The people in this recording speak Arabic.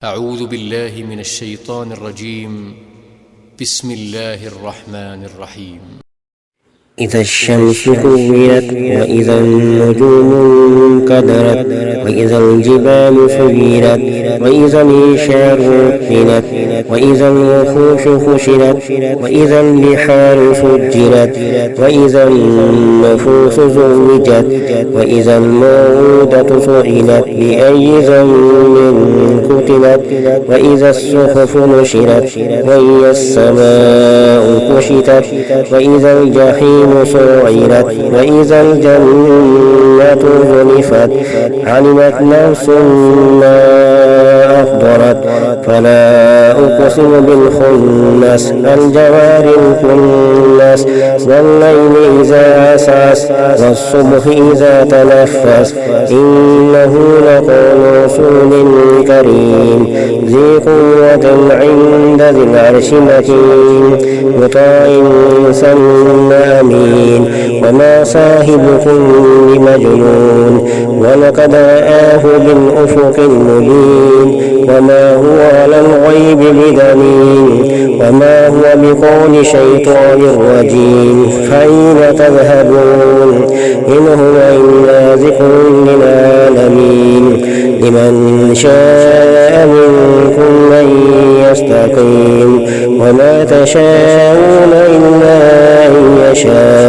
أعوذ بالله من الشيطان الرجيم. بسم الله الرحمن الرحيم. إذا الشمس كورت وإذا النجوم انكدرت وإذا الجبال سيرت وإذا العشار عطلت وإذا الوحوش حشرت وإذا البحار سجرت وإذا النفوس زوجت وإذا الموءودة سئلت بأي ذنب قتلت وإذا الصحف نشرت وإذا السماء كشطت وإذا الجحيم سعرت وإذا الجنة زلفت علمت نفس ما أحضرت فلا أقسم بالخنس الجوار الكنس والليل إذا عسعس والصبح إذا تنفس إنه لقول رسول كريم ذي قوة عند ذي العرش مكين مطاع ثم أمين وما صاحبكم بمجنون ولقد رآه بالأفق المبين وما هو على الغيب بدليل وما هو بقول شيطان رجيم فأين تذهبون إن هو إلا ذكر للعالمين لمن شاء منكم أن يستقيم وما تشاءون إلا أن يشاء